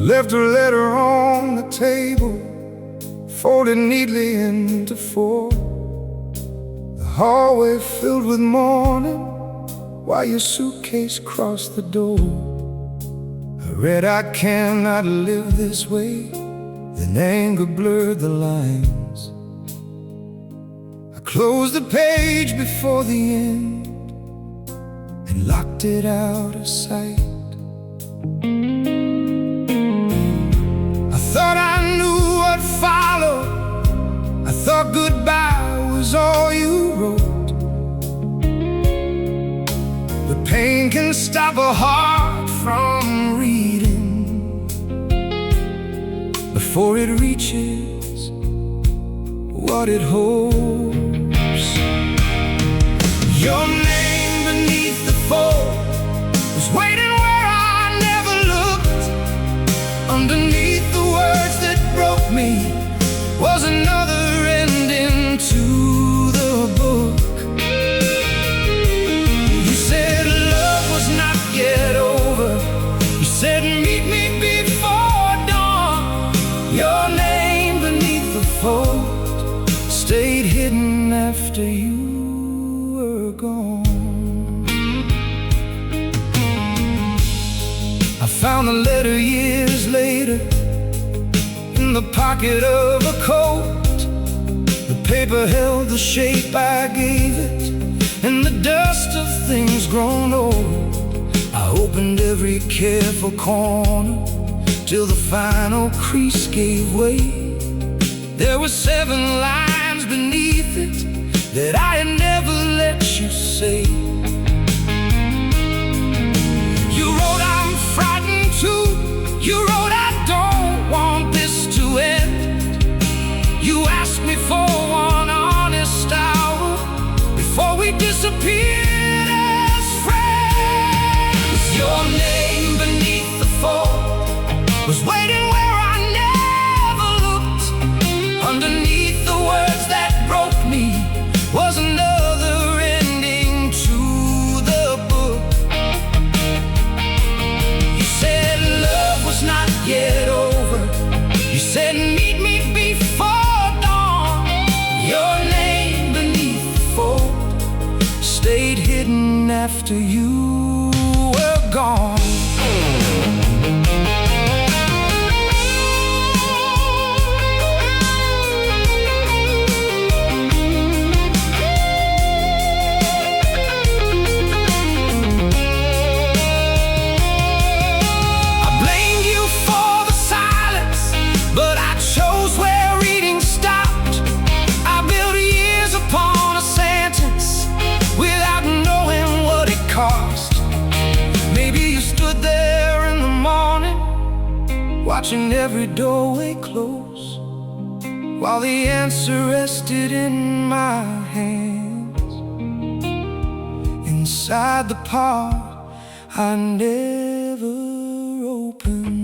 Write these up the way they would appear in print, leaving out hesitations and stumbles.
Left a letter on the table, folded neatly into four. The hallway filled with morning, while your suitcase crossed the door. I read, I cannot live this way. Then anger blurred the lines. I closed the page before the end and locked it out of sight. I thought I knew what followed. I thought goodbye was all you wrote. But pain can stop a heart from reading before it reaches what it hopes. Your name beneath the fold was waiting where I never looked. Underneath the words that broke me was another ending to the book. You said love was not yet over. You said meet me before dawn. Your name beneath the fold stayed hidden after you were gone. I found the letter years later in the pocket of a coat. The paper held the shape I gave it, and the dust of things grown old. I opened every careful corner till the final crease gave way. There were 7 lines beneath it that I had never let you say. You wrote, I'm frightened too. You wrote, I don't want this to end. You asked me for one honest hour before we disappeared as friends. Your name beneath the fold was waiting where I never looked. Underneath the words that broke me was another ending to the book. You said love was not yet over. You said meet me before dawn. Your name beneath the fold stayed hidden after you were gone. Watching every doorway close, while the answer rested in my hands, inside the part I never opened.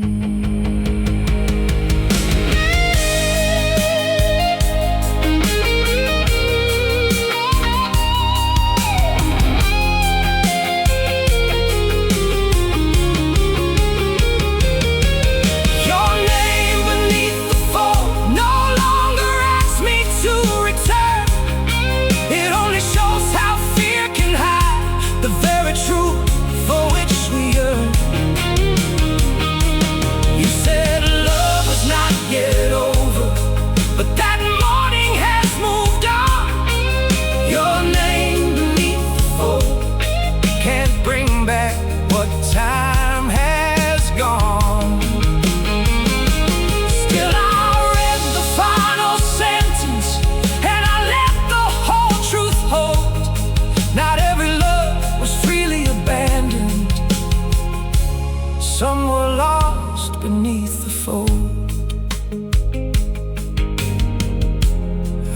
Some were lost beneath the fold.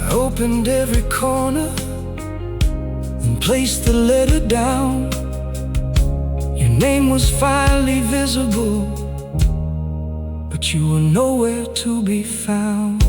I opened every corner and placed the letter down. Your name was finally visible, but you were nowhere to be found.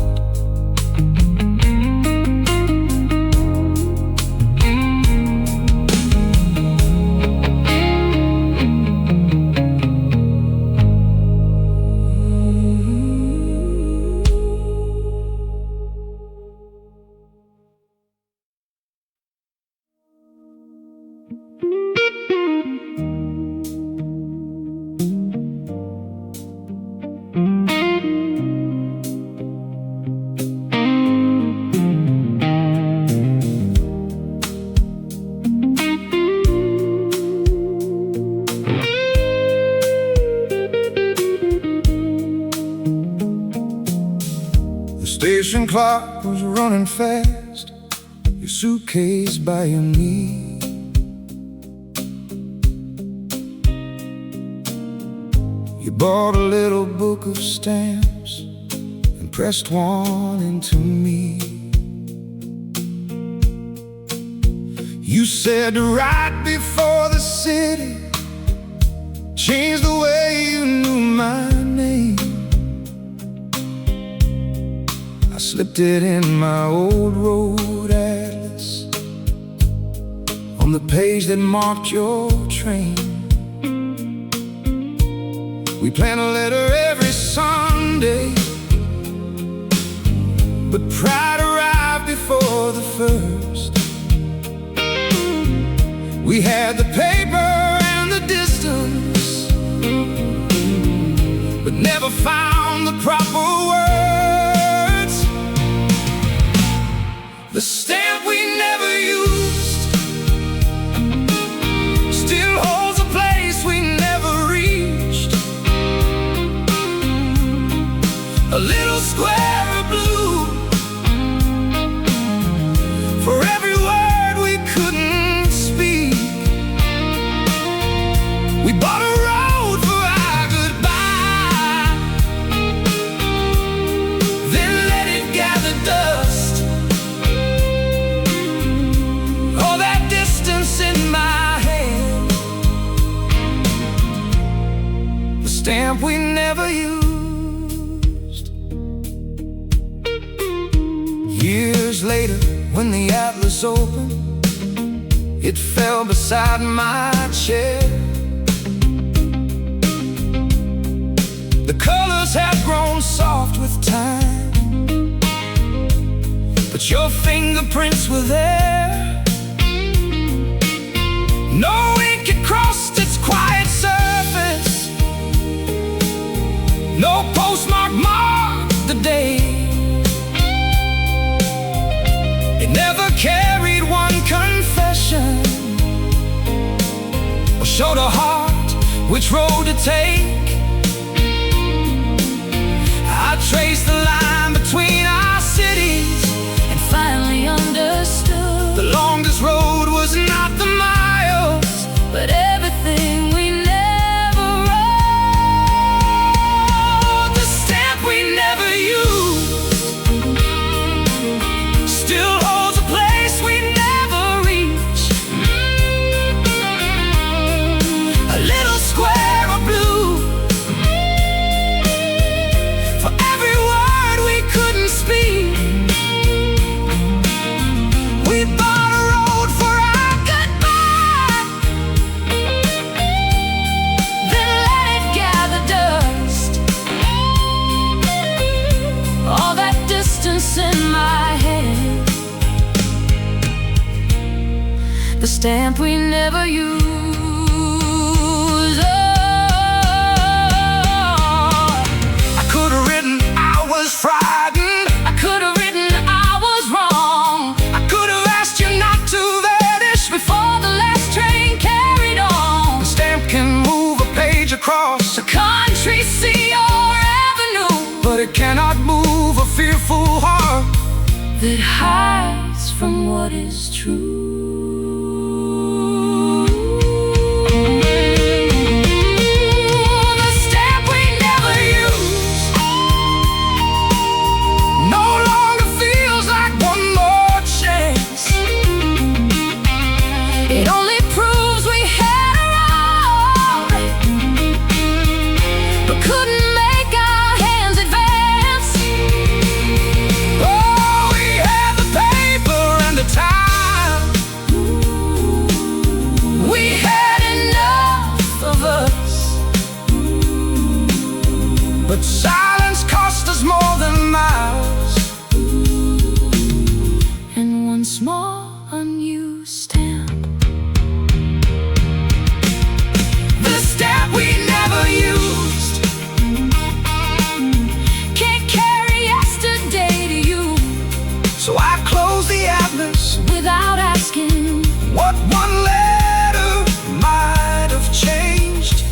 station clock was running fast, your suitcase by your knee. You bought a little book of stamps and pressed one into me. You said right before the city changed the way you knew my name, I slipped it in my old road atlas on the page that marked your train. We planned a letter every Sunday, but pride arrived before the first. We had the paper and the distance, but never found the proper words. The stamp we never used still holds a place we never reached. A little square of blue for every word we couldn't speak. We bought a road for our goodbye, then let it gather dust. All that distance in my hand, the stamp we never used. Years later, when the atlas opened, it fell beside my chair. The colors had grown soft with time, but your fingerprints were there. No ink had crossed its quiet surface, no postmark marked the day. It never carried one confession or showed a heart which road to take. I traced the line between our cities and finally understood the longest road was not the miles, but everything we never wrote. The stamp we never used still holds a place we never reached. A little square of blue for every word we couldn't speak. We bought a road for our goodbye, then let it gather dust. All that distance in my hand, the stamp we never used. I could have written I was frightened, I could have written I was wrong, I could have asked you not to vanish before the last train carried on. The stamp can move a page across a country, sea, or avenue, but it cannot move a fearful heart that hides from what is true. The stamp we never used no longer feels like one more chance. It only proves we had a road, but couldn't make our hands advance. Oh, we had the paper and the time, we had enough of us, but silence cost us more than miles, and one small unused stamp. The stamp we never used can't carry yesterday to you, so I closed the atlas without asking what one letter might have changed.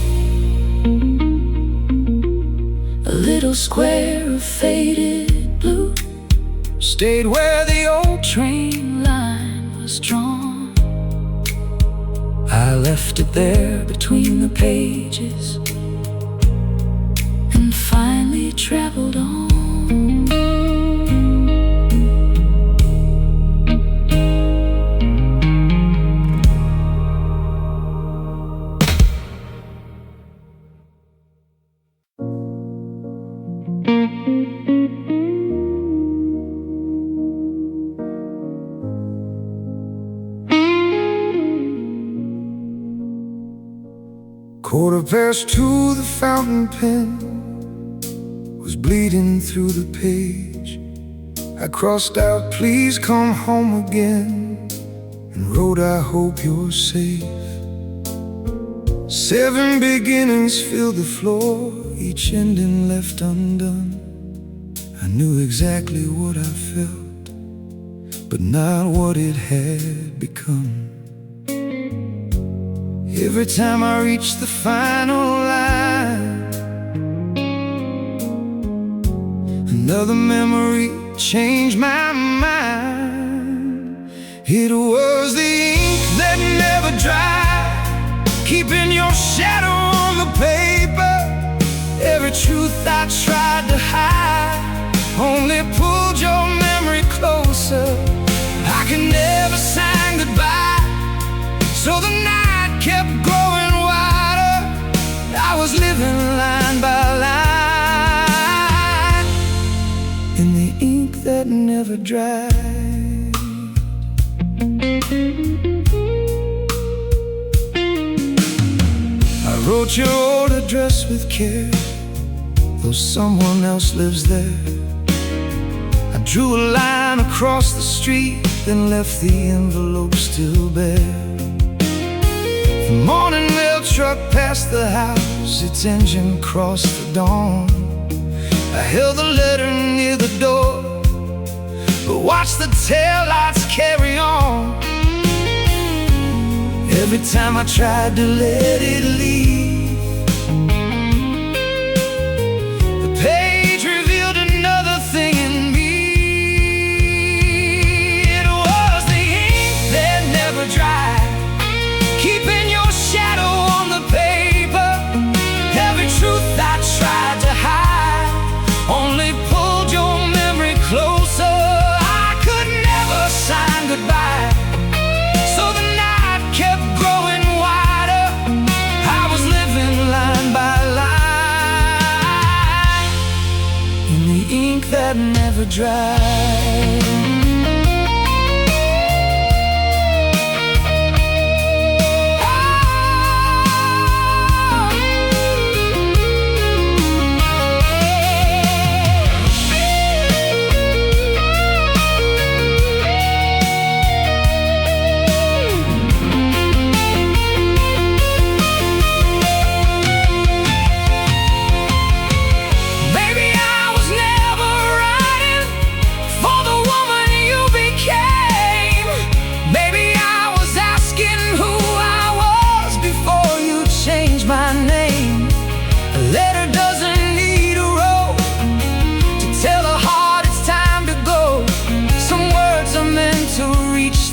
A little square of faded blue stayed where the old train line was drawn. I left it there between the pages and finally traveled on. $2:15, the fountain pen was bleeding through the page. I crossed out, please come home again, and wrote, I hope you're safe. 7 beginnings filled the floor, each ending left undone. I knew exactly what I felt, but not what it had become. Every time I reach the final line, another memory changed my mind. It was the ink that never dried, keeping your shadow on the paper. Every truth I tried to hide only pulled your memory closer. I could never sign goodbye, so the night kept growing wider. I was living line by line in the ink that never dried. I wrote your old address with care, though someone else lives there. I drew a line across the street, then left the envelope still bare. The morning mail truck passed the house, its engine crossed the dawn. I held the letter near the door, but watched the taillights carry on. Every time I tried to let it leave, the page revealed another thing in me. It was the ink that never dried, keeping your shadow on the paper. Every truth I tried to hide only pulled your memory closer. I could never sign goodbye, so the night kept growing wider. I was living line by line in the ink that never dried.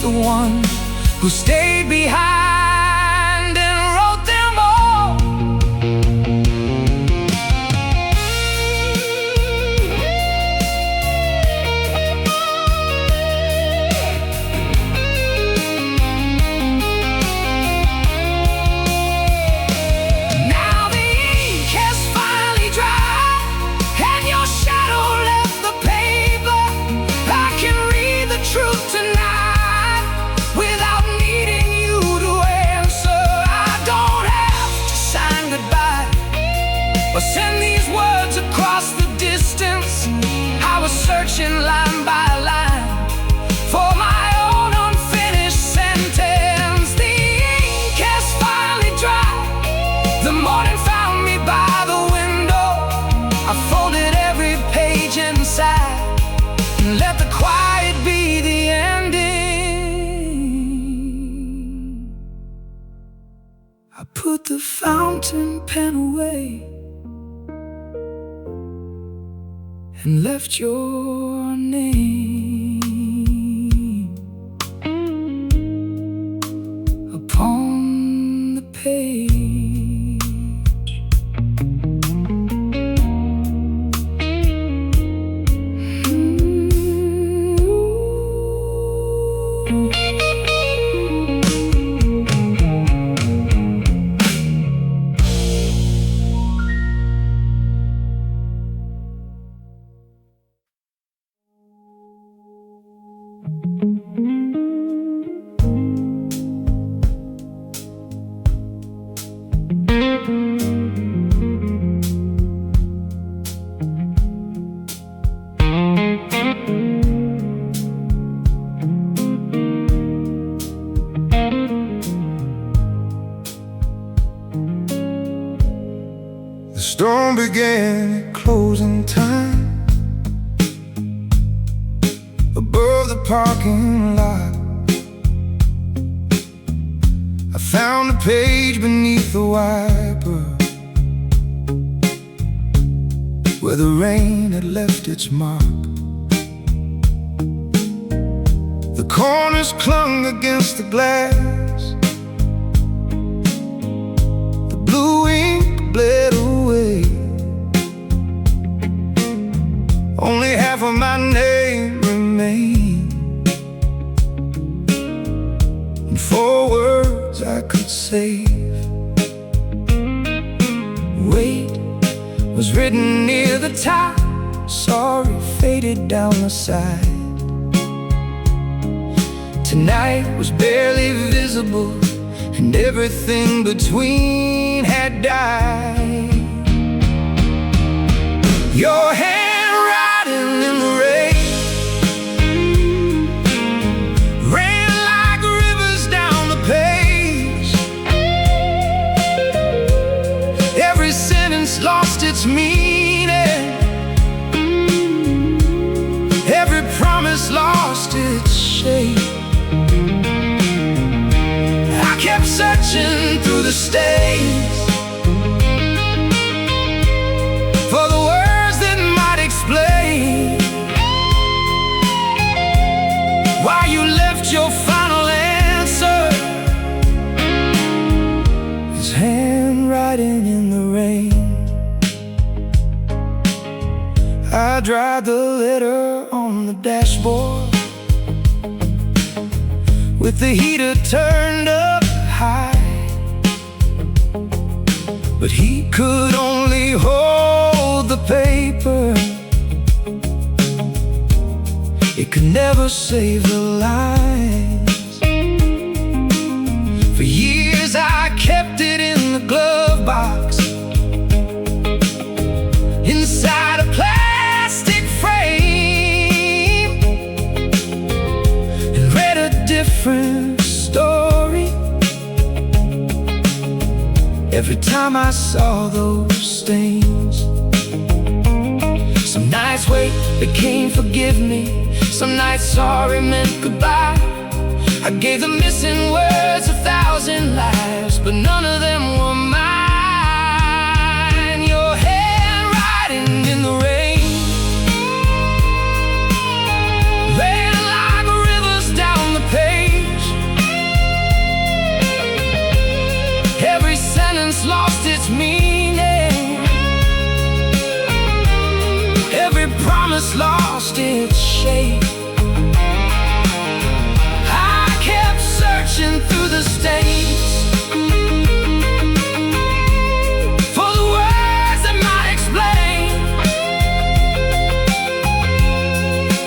The one who stayed behind and wrote them all. Now the ink has finally dried, and your shadow left the paper. I can read the truth tonight without needing you to answer. I don't have to sign goodbye or send these words across the distance. I was searching line by line for my own unfinished sentence. The ink has finally dried, the morning found me by the window. I folded every page inside and let the quiet be the ending. I put the fountain pen away and left your name upon the page. The storm began at closing time above the parking lot. I found a page beneath the wiper where the rain had left its mark. The corners clung against the glass, the blue ink bled away. Only half of my name remained, and 4 words I could save. Wait was written near the top, sorry faded down the side. Tonight was barely visible, and everything between had died. Your handwriting in the rain ran like rivers down the page. Every sentence lost its meaning, every promise lost its shape. I kept searching through the stains for the words that might explain why you left your final answer. His handwriting in the rain. I dried the letter on the dashboard with the heater turned up high, but he could only hold the paper. It could never save the lines. For years I kept it in the glove box, inside a plastic frame, and read a different story every time I saw those stains. Some nights wait became forgive me, some nights sorry meant goodbye. I gave the missing words 1,000 lives, but none of them were mine. Your handwriting in the rain ran like rivers down the page. Every sentence lost its meaning, every promise lost its shape. I kept searching through the stains for the words that might explain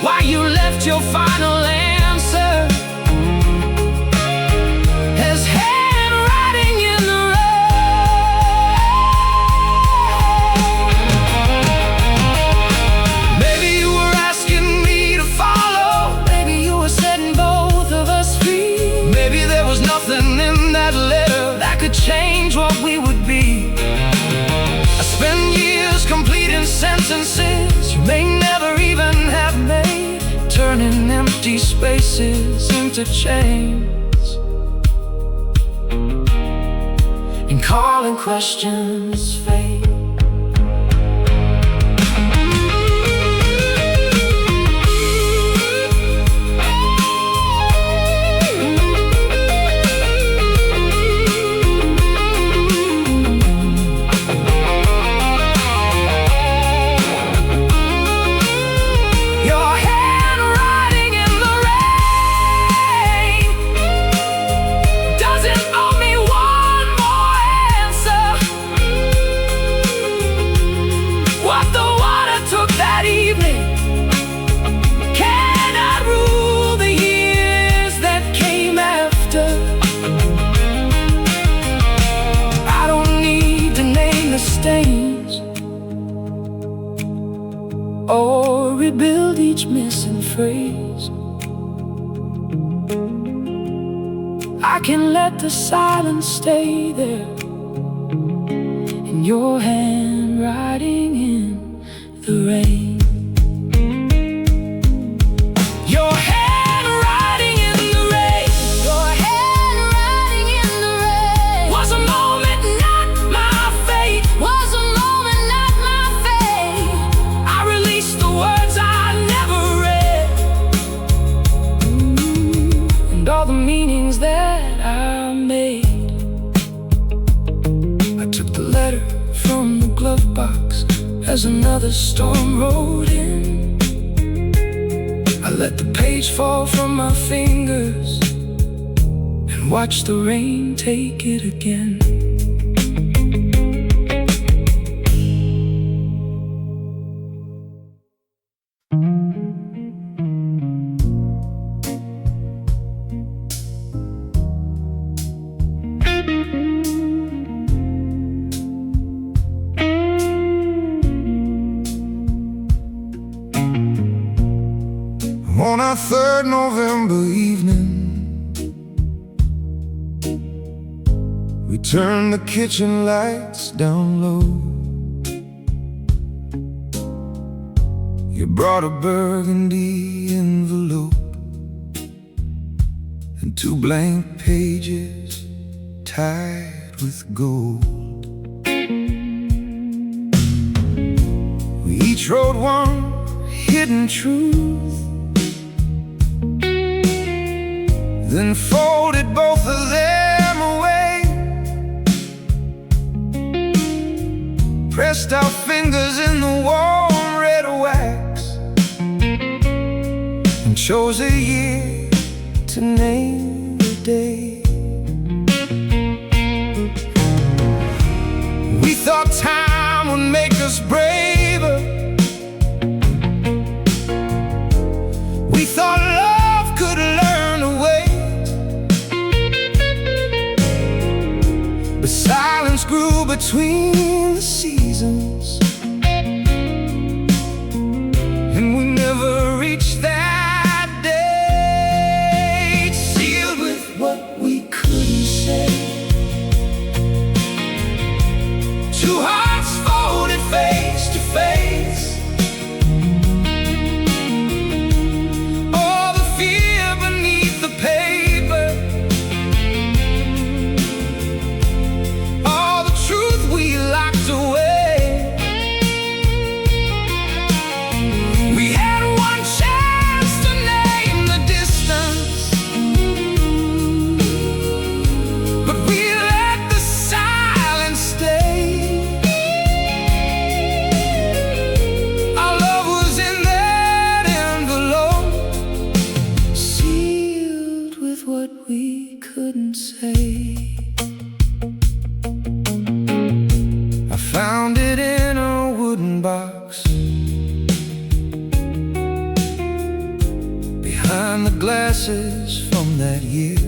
why you left your final answer as handwriting in the rain. Maybe you were asking me to follow, maybe you were setting both of us free. Maybe there was nothing in that letter that could change what we would be. I spent years completing sentences you may never even have made, turning empty spaces into chains and calling questions fate. stains, or rebuild each missing phrase. I can let the silence stay there, in your handwriting in the rain. Your handwriting in the rain. Your handwriting in the rain. Was a moment, not my fate. Was a moment, not my fate. I released the words I never read, and all the meanings that I made. I took the letter from the glove box as another storm rolled in. I let the page fall from my fingers and watched the rain take it again. On our 3rd November evening, we turned the kitchen lights down low. You brought a burgundy envelope and 2 blank pages tied with gold. We each wrote one hidden truth, then folded both of them away, pressed our fingers in the warm red wax, and chose a year to name the day. We thought time would make us braver. We thought love could learn to wait. But silence grew between the seasons, and we never reached that date. Sealed with what we couldn't say, 2 hearts folded face to face. All the fear beneath the paper, all the truth we locked away. We had one chance to name the distance, but we let the silence stay. Our love was in that envelope, sealed with what we couldn't say. I found it in a wooden box behind the glasses from that year.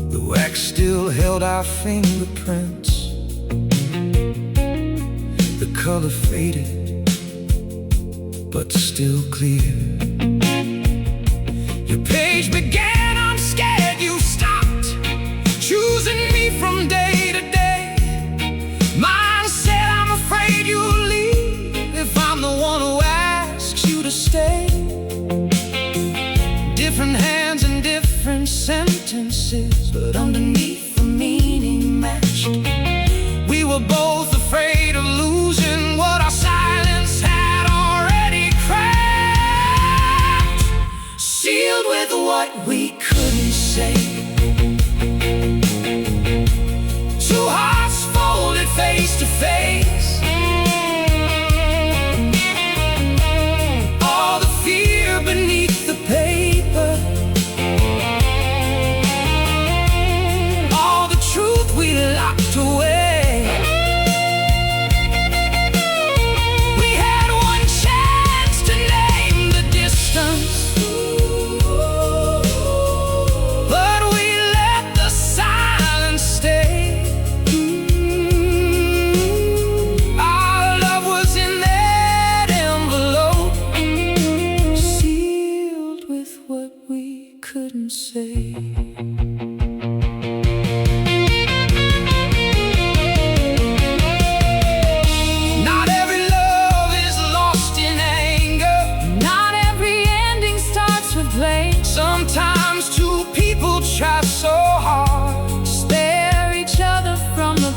The wax still held our fingerprints. The color faded, but still clear. Your page began unscared. You stopped choosing me from day to day. Mine said, I'm afraid you'll leave if I'm the one who asks you to stay. Different hands and different sentences, but underneath the meaning matched. We were both afraid of losing what our silence had already cracked. Sealed with what we couldn't say, 2 hearts folded face to face. All the fear beneath the paper, all the truth we locked away. We had one chance to name the distance, but we let the silence stay.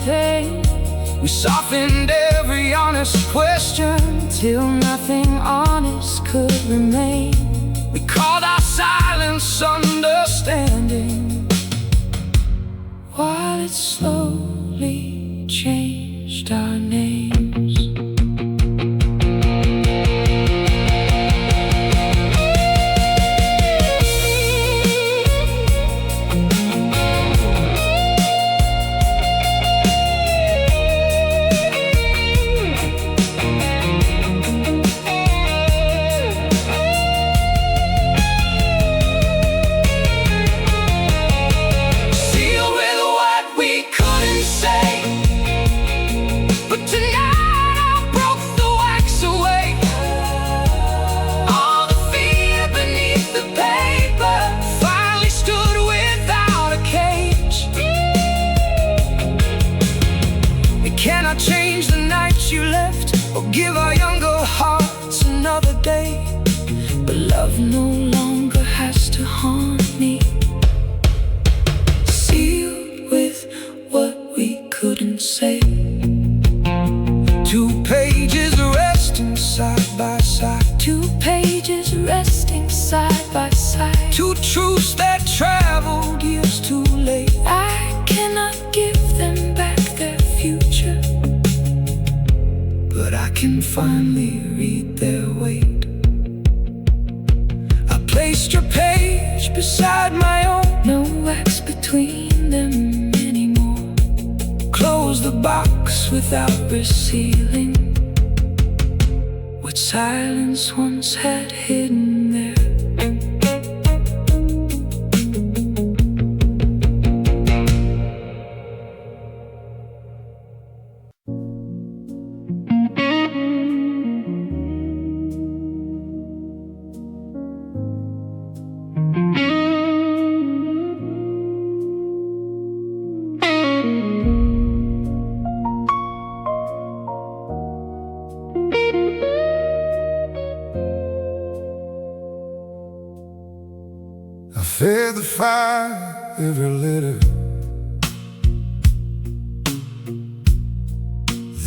pain. We softened every honest question till nothing honest could remain. We called our silence understanding, while it slowly changed our names. Cannot change the nights you left, or give our younger hearts another day. But love no longer has to haunt me, sealed with what we couldn't say. 2 pages resting side by side. 2 pages resting side by side. 2 truths that traveled years too late. I cannot give them back their future, but I can finally read their weight. I placed your page beside my own. No wax between them anymore. Close the box without resealing what silence once had hidden there. I fed the fire every letter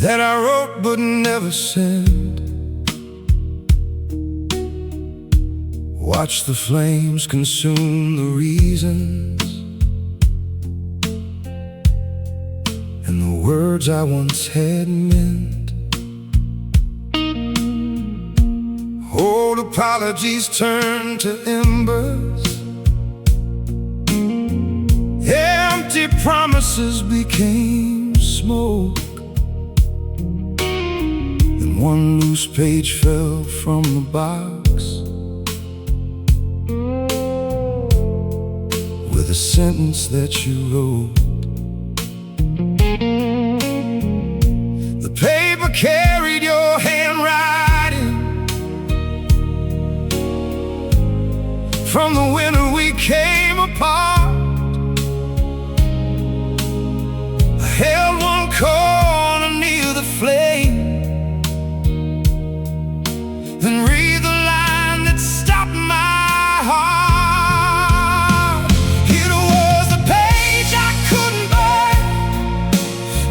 that I wrote but never sent. Watch the flames consume the reasons and the words I once had meant. Old apologies turned to embers, empty promises became smoke, and one loose page fell from the box with a sentence that you wrote. The paper carried your handwriting from the winter we came apart. Held one corner near the flame, then read the line that stopped my heart. It was the page I couldn't burn,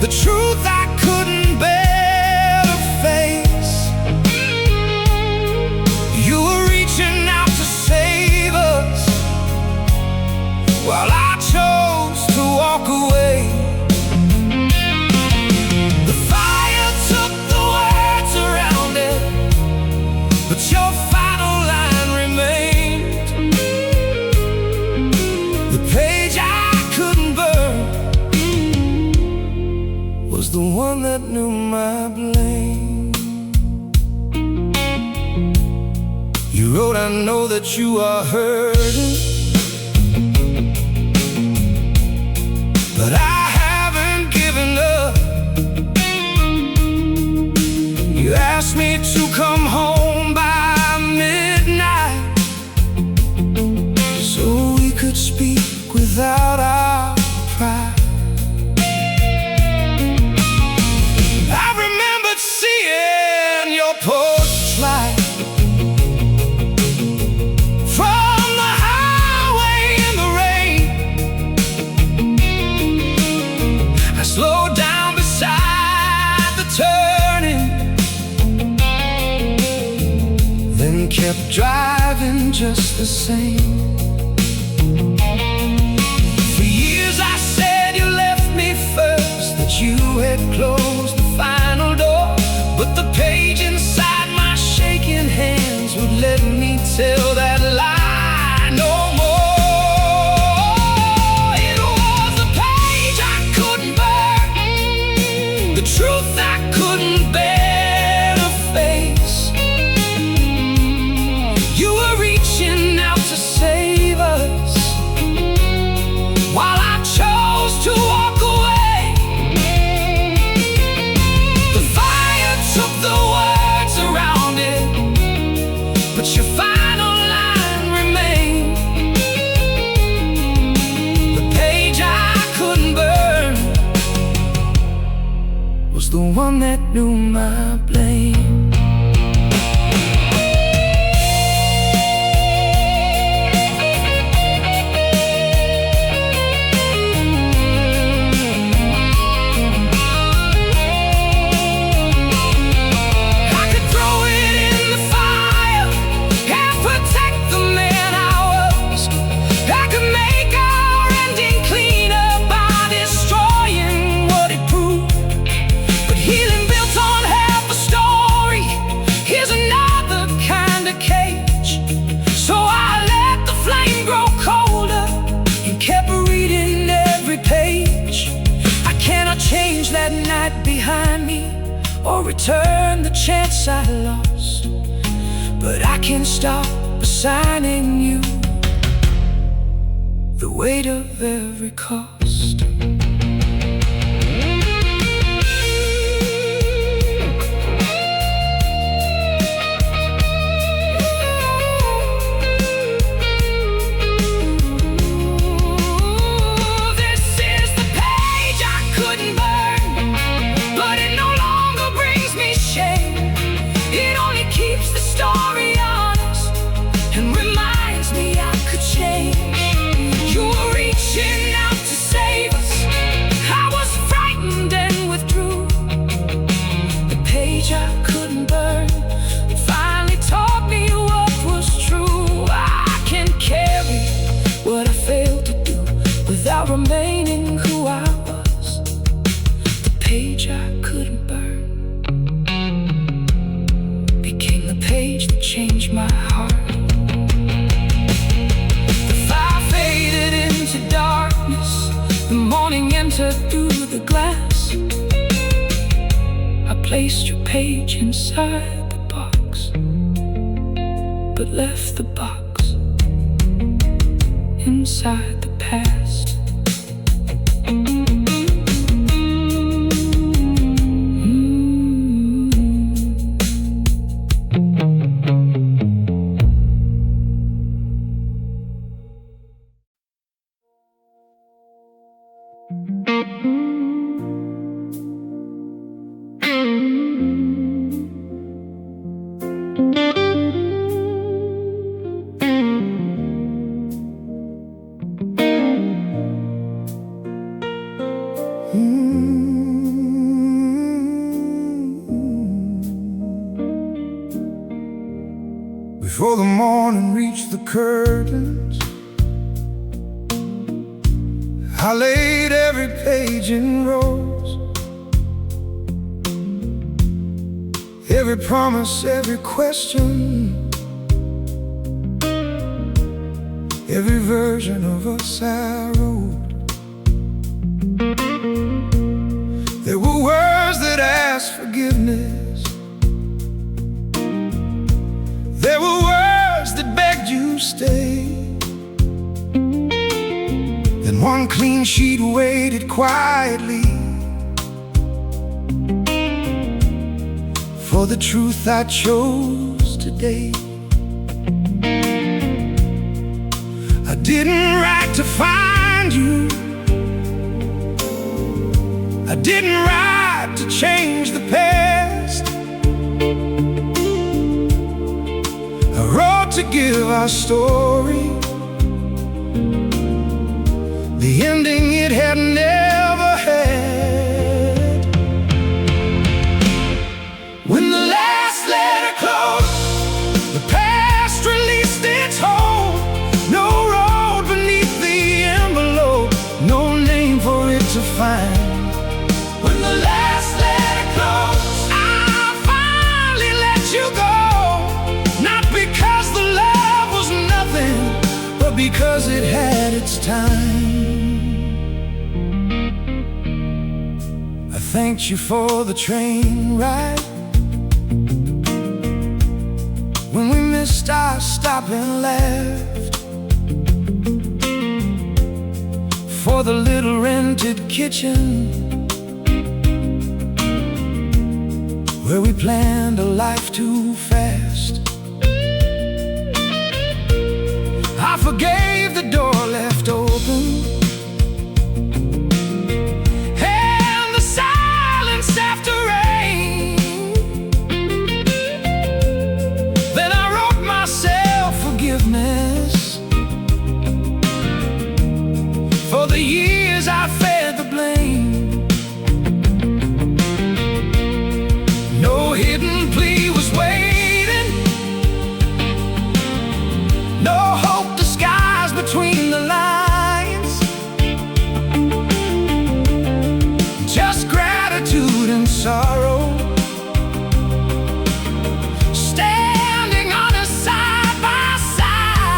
the truth I couldn't bear to face. You were reaching out to save us, while I chose to walk away. Your final line remained. The page I couldn't burn was the one that knew my blame. You wrote, I know that you are hurting, but I haven't given up. You asked me to come home by midnight, so we could speak without our pride. I remembered seeing your porch light from the highway in the rain. kept driving just the same. For years I said you left me first, that you had closed the final door, but the page inside my shaking hands would let me tell that lie no more. It was a page I couldn't burn, the truth I couldn't bear to face. You were reaching out to save us, while I chose to walk away. The fire took the words around it, but your final line remained. The page I couldn't burn was the one that knew my blame. Change that night behind me, or return the chance I lost, but I can't stop assigning you the weight of every cost. Remaining who I was, the page I couldn't burn became the page that changed my heart. The fire faded into darkness, the morning entered through the glass. I placed your page inside the box, but left the box inside the past. Before the morning reached the curtains, I laid every page in rows, every promise, every question, every version of us I wrote. There were words that asked forgiveness, there were words that begged you stay. Then one clean sheet waited quietly for the truth I chose today. I didn't write to find you, I didn't write to change the past, I wrote to give our story the ending it had never had. When the last letter closed, the past it had its time. I thanked you for the train ride when we missed our stop and left, for the little rented kitchen where we planned a life too fast. I forgave the door left open and the silence after rain. Then I wrote myself forgiveness for the years I fed the blame. No hidden plea was waiting, no hope disguised between the lines, just gratitude and sorrow, standing on us side by side.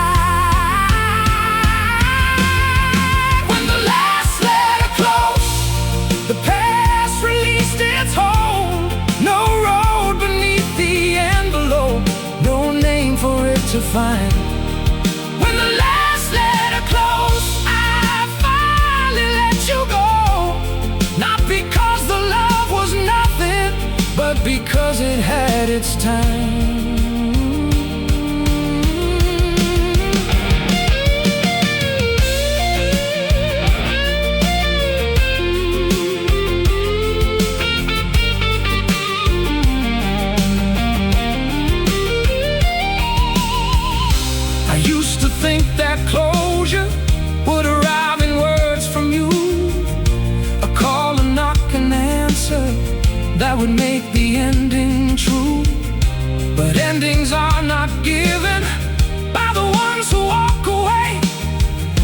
When the last letter closed, the past released its hold. No road beneath the envelope, no name for it to find. When the last letter closed, I finally let you go. Not because the love was nothing, but because it had its time. I used to think that closure would arrive in words from you, a call, a knock, an answer that would make the ending true. But endings are not given by the ones who walk away.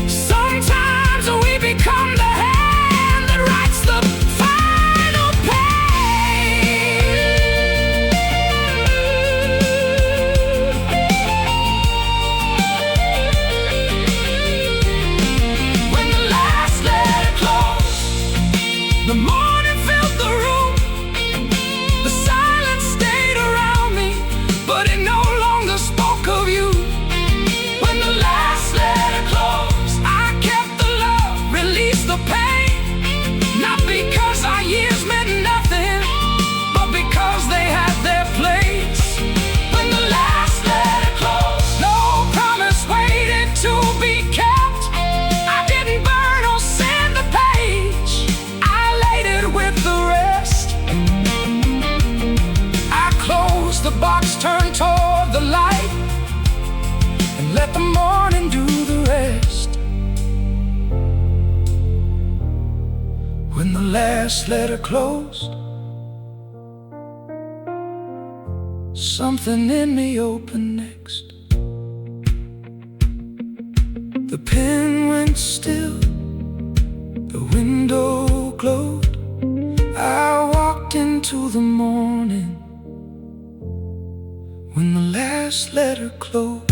Sometimes we become the hand that writes the final page. When the last letter closed, the morning filled the room. The silence stayed around me, but it no longer spoke of you. When the last letter closed, I kept the love, released the pain. Not because our years meant nothing, but because they had their place. When the last letter closed, no promise waited to be kept. I didn't burn or send the page, I laid it with the rest. I closed the box, turned toward the light, and let the morning do the rest. When the last letter closed, something in me opened next. The pen went still, the window glowed. I walked into the morning when the last letter closed.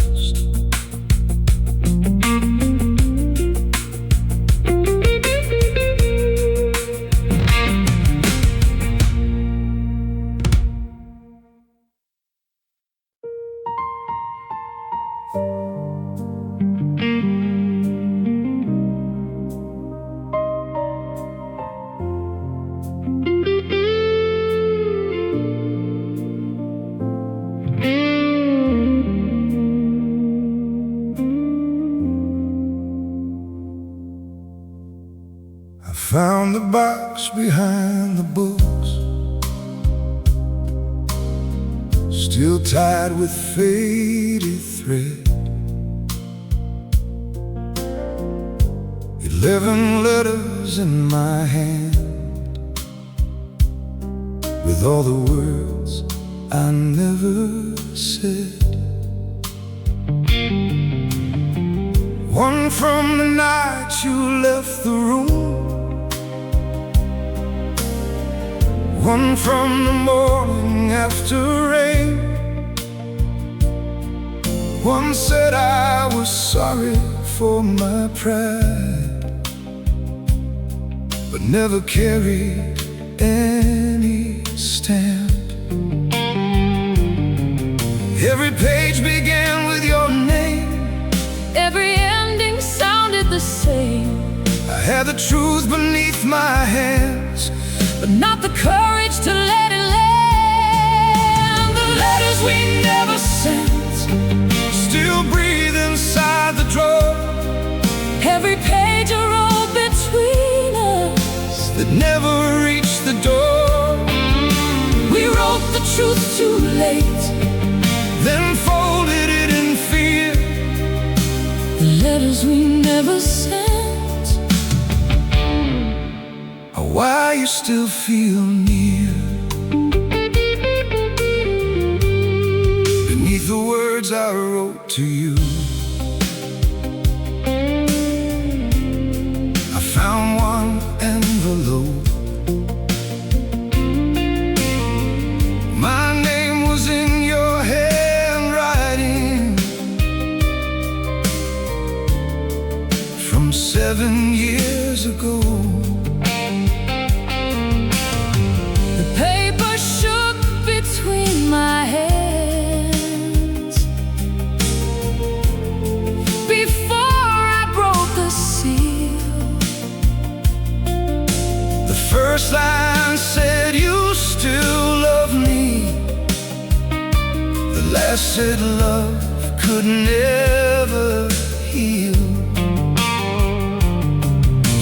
Found the box behind the books, still tied with faded thread. 11 letters in my hand, with all the words I never said. One from the night you left the room, one from the morning after rain. One said I was sorry for my pride, but never carried any stamp. Every page began with your name. Every ending sounded the same. I had the truth beneath my hands, but not the courage to let it land. The letters we never sent still breathe inside the drawer. Every page a road between us that never reached the door. We wrote the truth too late, then folded it in fear. the letters we never sent. Why you still feel near beneath the words I wrote to you. I found one envelope. My name was in your handwriting from 7 years ago. My hands before I broke the seal. The first line said you still love me. The last said love could never heal.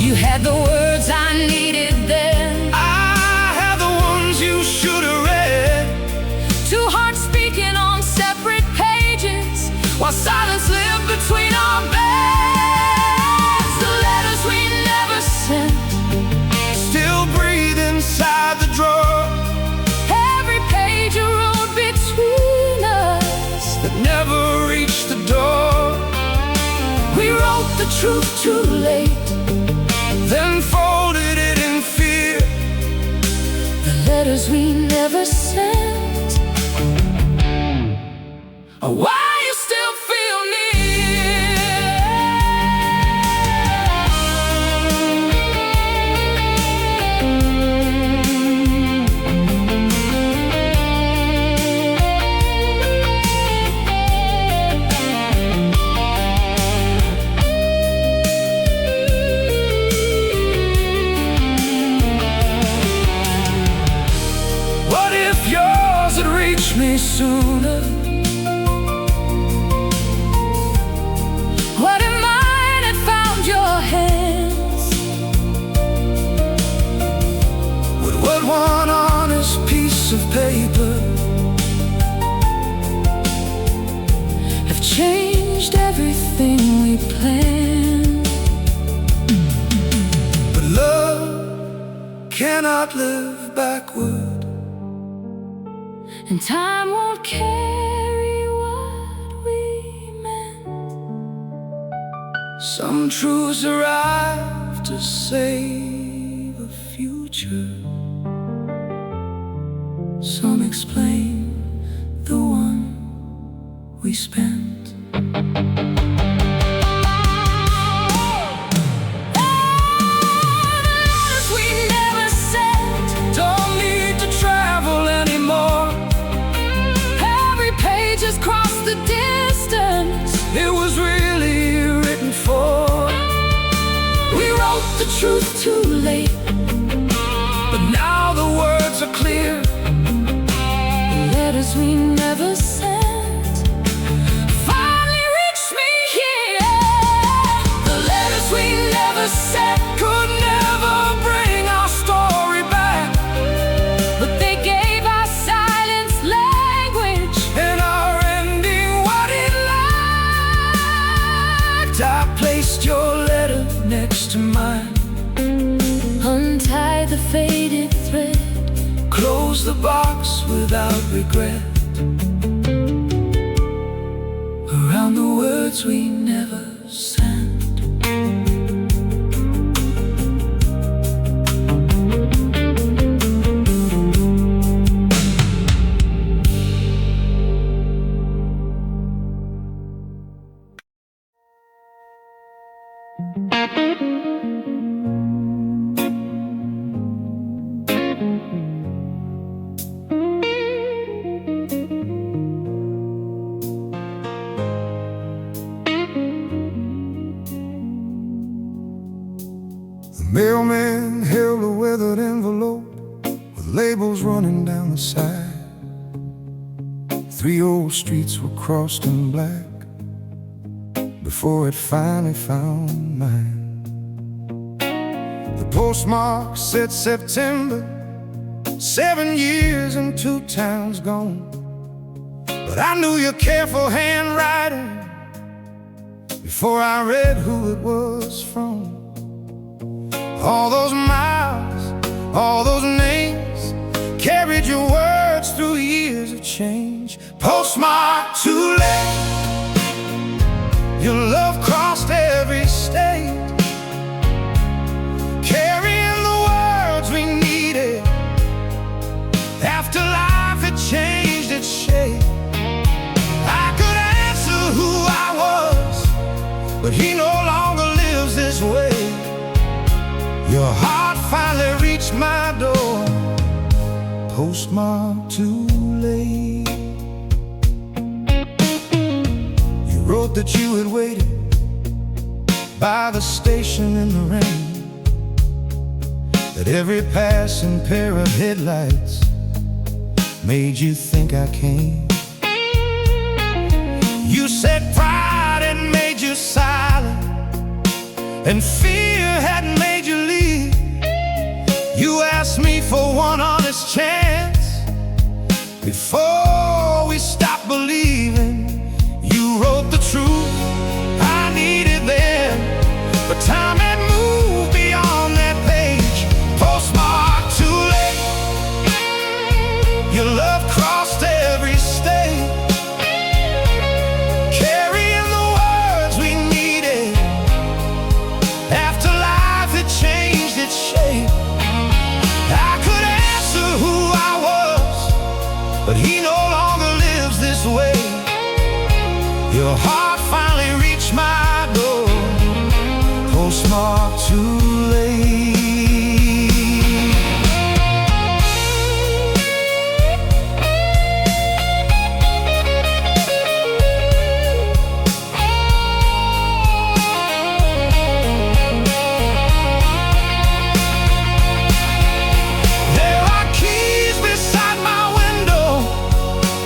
You had the words I needed then. I had the ones you should have read. Two hearts speaking on separate pages, while silence lived between our beds. The letters we never sent still breathe inside the drawer. Every page a road between us that never reached the door. We wrote the truth too late, then folded it in fear. the letters we never sent. Why you still feel What if yours had reached me sooner? What if mine had found your hands? Would what one honest piece of paper have changed everything we planned? But love cannot live backward, and time won't carry what we meant. Some truths arrive to save a future. Some explain the one we spent. It was really written for. We wrote the truth too late, but now the words are clear. the letters we never sent finally reached me here. The letters we never sent Could never bring our story back, but they gave our silence language. and our ending what it lacked. I placed your letter next to mine, Untie the faded thread, close the box without regret. Around the words we never sent. labels running down the side. 3 old streets were crossed in black before it finally found mine. The postmark said September, 7 years and 2 towns gone. But I knew your careful handwriting before I read who it was from. All those miles, all those names, carried your words through years of change. Postmarked too late, your love crossed every state, carrying the words we needed after life had changed its shape. I could answer who I was, but he no longer lives this way. Your heart finally reached my door, postmarked too late. You wrote that you had waited by the station in the rain, that every passing pair of headlights made you think I came. You said pride had made you silent, and fear had made you leave. You asked me for one honest chance before we stopped believing. You wrote the truth I needed then, but time had moved beyond that page. Postmarked too late, your love crossed every state, carrying the words we needed after life had changed its shape. I could answer who I was, but he no longer lives this way. Your heart finally reached my door, postmarked too late. There are keys beside my window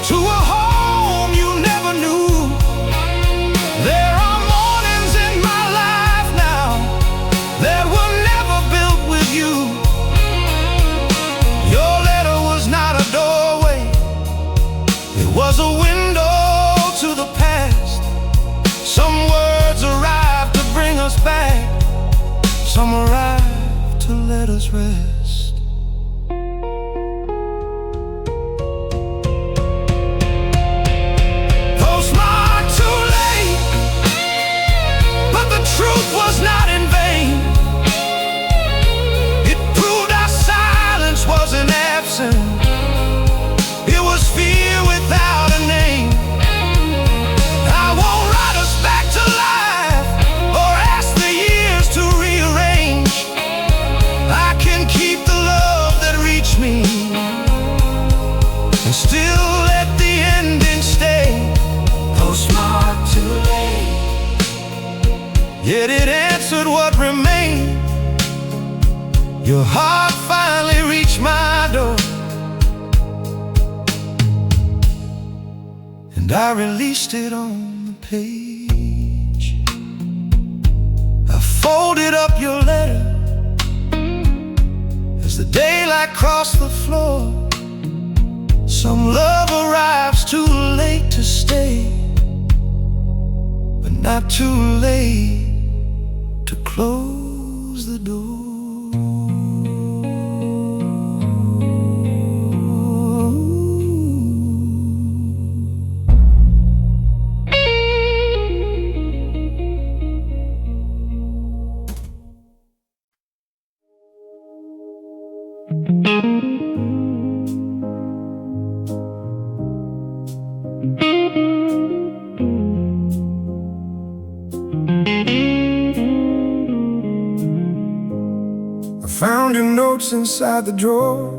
to a home you never knew. There are mornings in my life now that were never built with you. Your letter was not a doorway, it was a window to the past. Some words arrived to bring us back, some arrived to let us rest. Postmarked too late, but the truth was not in vain. It proved our silence wasn't absent, it was fear without a name. I won't write us back to life or ask the years to rearrange. I can keep the love that reached me and still let the ending stay. Postmarked too late, yet it answered what remained. Your heart finally reached my door, and I released it on the page. I folded up your letter as the daylight crossed the floor. Some love arrives too late to stay, but not too late to close the door. Found your notes inside the drawer,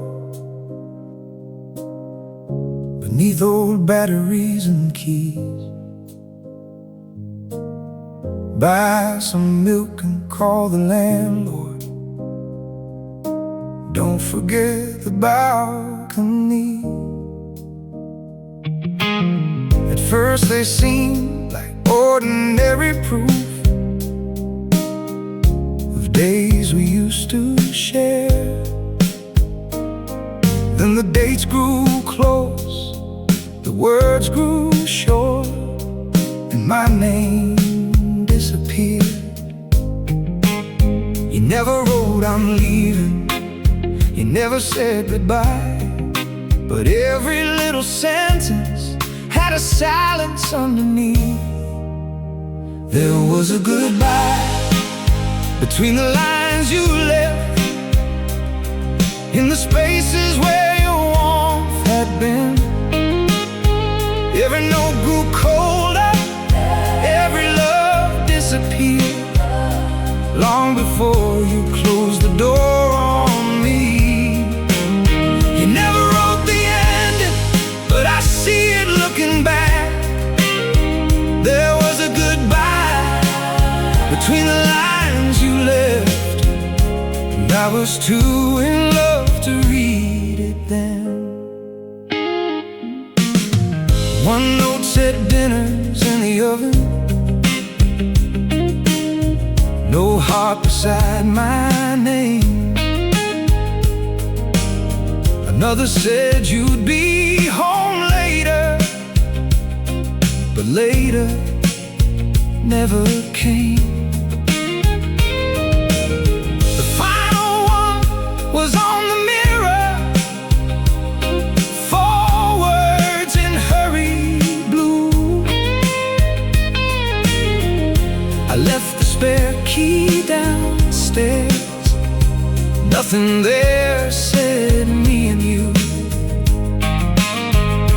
beneath old batteries and keys. Buy some milk and call the landlord. don't forget the balcony. At first they seemed like ordinary proof of days we used to share. Then the dates grew close, the words grew short, and my name disappeared. You never wrote I'm leaving, you never said goodbye, but every little sentence had a silence underneath. There was a goodbye between the lines you left, in the spaces where your warmth had been. Every note grew colder, every love disappeared, long before you closed the door on me. You never wrote the ending, but I see it looking back. There was a goodbye between the lines you left, and I was too in love to read it then. One note said dinner's in the oven, no heart beside my name. Another said you'd be home later, but later never came. The final one was on the mirror, 4 words in hurried blue. I left the spare key downstairs, nothing there said me and you.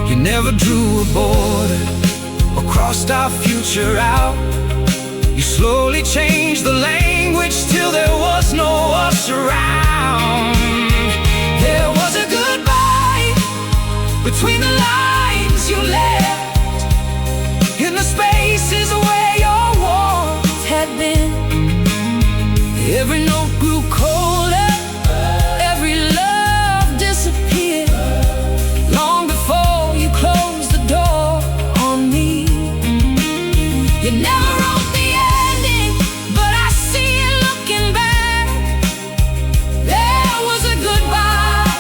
You never drew a border or crossed our future out. You slowly changed the language till there was no us around. There was a goodbye between the lines you left, in the spaces where your warmth had been. Every note grew colder, every love disappeared, long before you closed the door on me. You never wrote the ending, but I see it looking back. There was a goodbye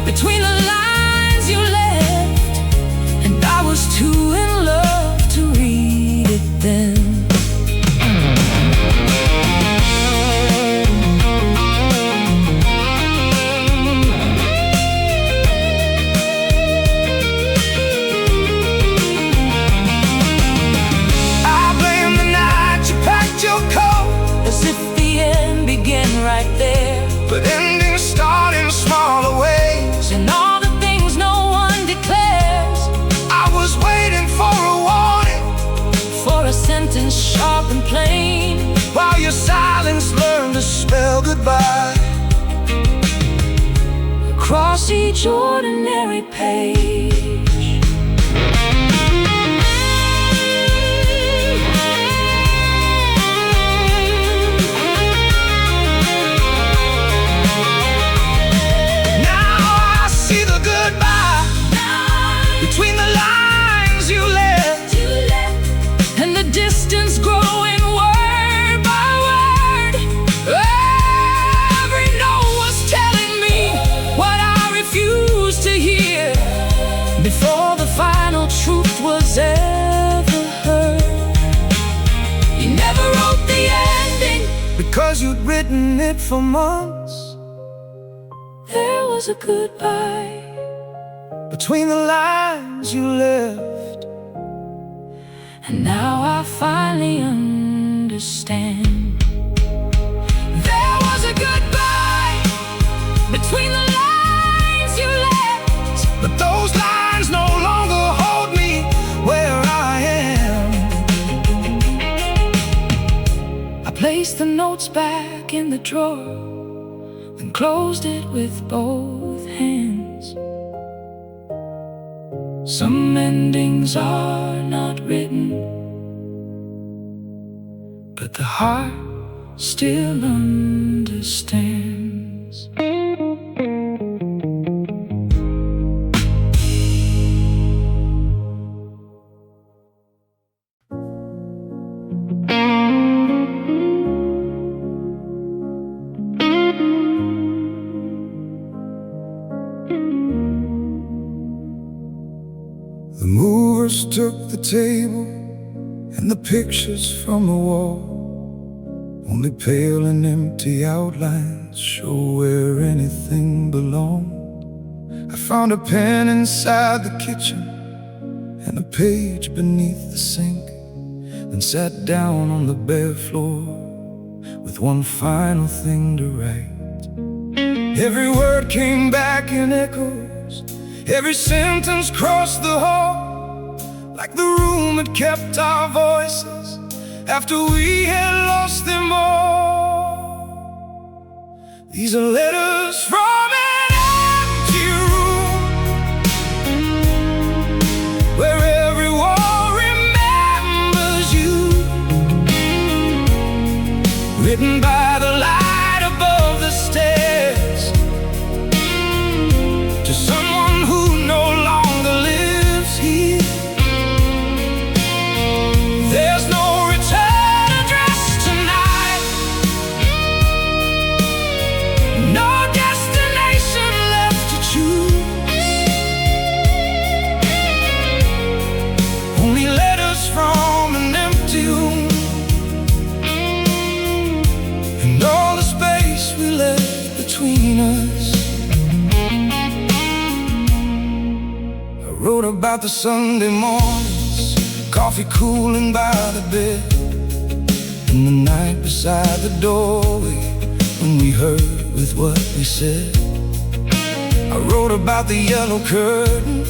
between the lines you left, and I was too in love to read it then. Right there, but endings start in smaller ways, and all the things no one declares. I was waiting for a warning, for a sentence sharp and plain, while your silence learned to spell goodbye across each ordinary page. Between the lines you left, and the distance growing word by word. Every note was telling me what I refused to hear, before the final truth was ever heard. You never wrote the ending, because you'd written it for months. There was a goodbye between the lines you left, and now I finally understand. There was a goodbye between the lines you left, but those lines no longer hold me where I am. I placed the notes back in the drawer, then closed it with both hands. Some endings are not written, but the heart still understands. The movers took the table and the pictures from the wall. Only pale and empty outlines show where anything belonged. I found a pen inside the kitchen and a page beneath the sink, then sat down on the bare floor with one final thing to write. Every word came back in echoes, every sentence crossed the hall, like the room had kept our voices after we had lost them all. These are letters from an empty room, where every wall remembers you, written by the light above the stairs, to someone who no longer lives here. There's no return address tonight, no destination left to choose, only letters from an empty room, and all the space we left between us. I wrote about the Sunday mornings, coffee cooling by the bed, and the night beside the doorway when we heard with what we said. I wrote about the yellow curtain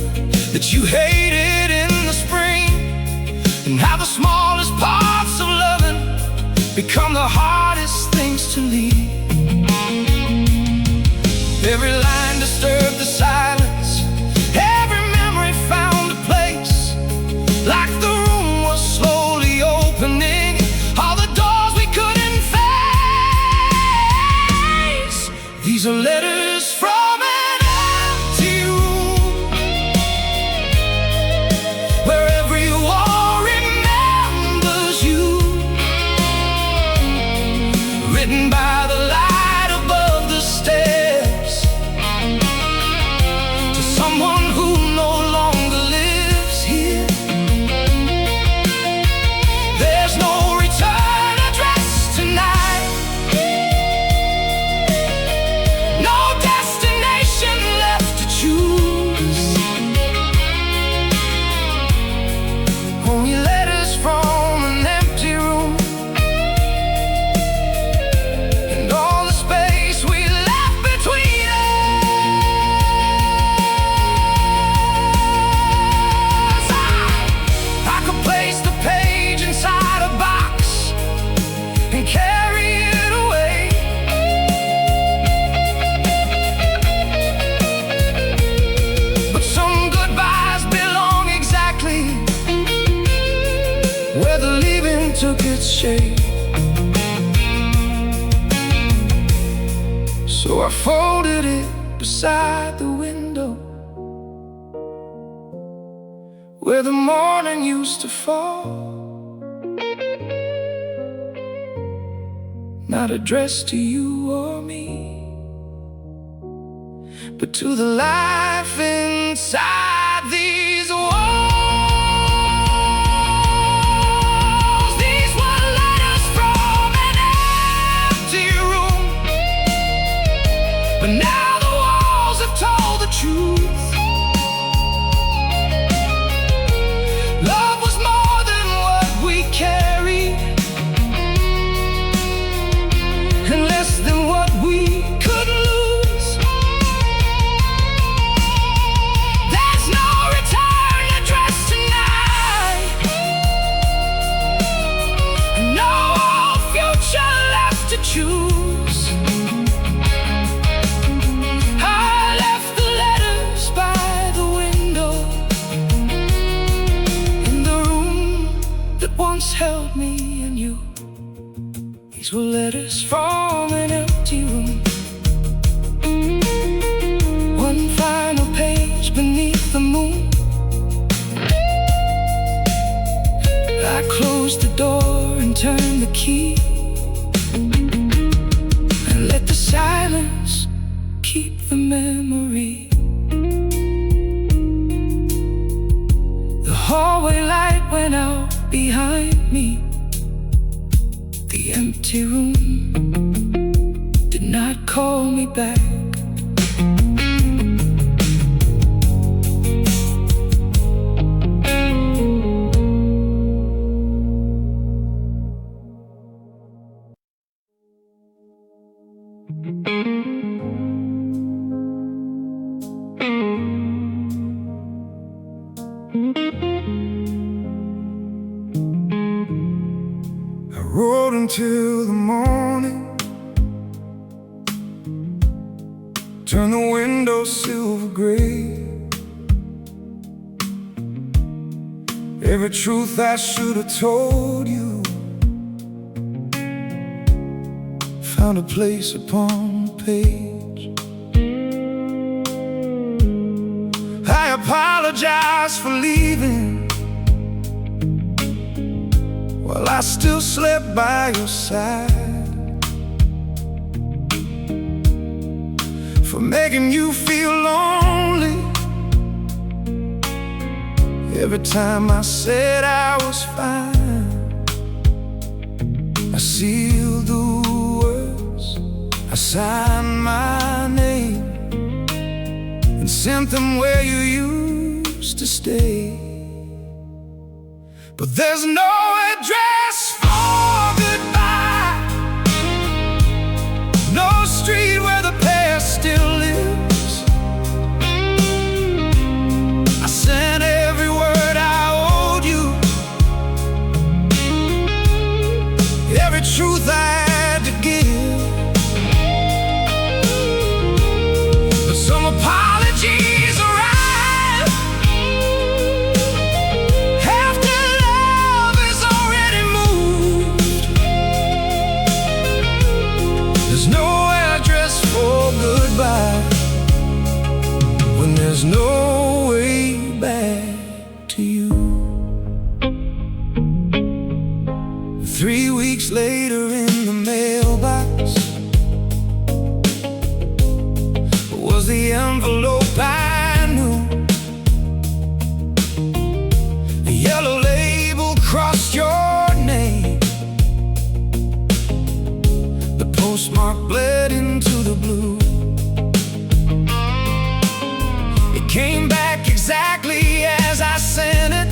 that you hated in the spring, and how the smallest parts of loving become the hardest things to leave. Every line disturbed the silence, every memory found a place, like the room was slowly opening, all the doors we couldn't face. These are letters from an empty room, where every wall remembers you, written by the light above the stairs, to someone who no longer lives here. There's no return address tonight, no destination left to choose, only letters from an empty room, and all the space we left between us. I could place the page inside a box and carry it away, but some goodbyes belong exactly where the leaving took its shape. So I folded it beside the window, where the morning used to fall, not addressed to you or me, but to the life inside these walls. These were letters from an empty room, but now the walls have told the truth. Love was more than what we carried, and less than what we could lose. There's no return address tonight, no future left to choose. I left the letters by the window, in the room that once held me and you. These were letters from an empty room, one final page beneath the moon. I closed the door and turned the key, and let the silence keep the memory. behind me. The empty room did not call me back. I rode until the morning, turned the window silver gray. Every truth I should have told you found a place upon the page. I apologize for leaving while I still slept by your side, for making you feel lonely every time I said I was fine. I sealed the words, I signed my name, and sent them where you used to stay. But there's no address for goodbye, no street where the past still lives. I sent every word I owed you, every truth I had to give. But some apologies arrive after love is already moved. There's no address for goodbye when there's no way back to you. 3 weeks later in the mailbox was the envelope I knew. The yellow label crossed your name, the postmark bled into the blue. It came back exactly as I sent it,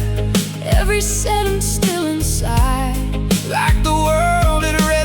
Every sentence still inside, like the world had read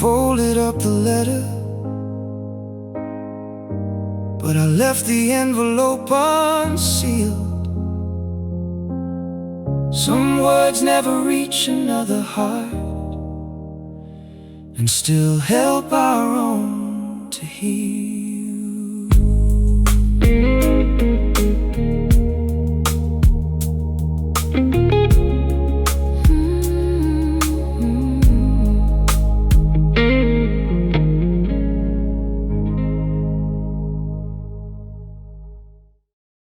folded up the letter, but I left the envelope unsealed. Some words never reach another heart and still help our own to heal.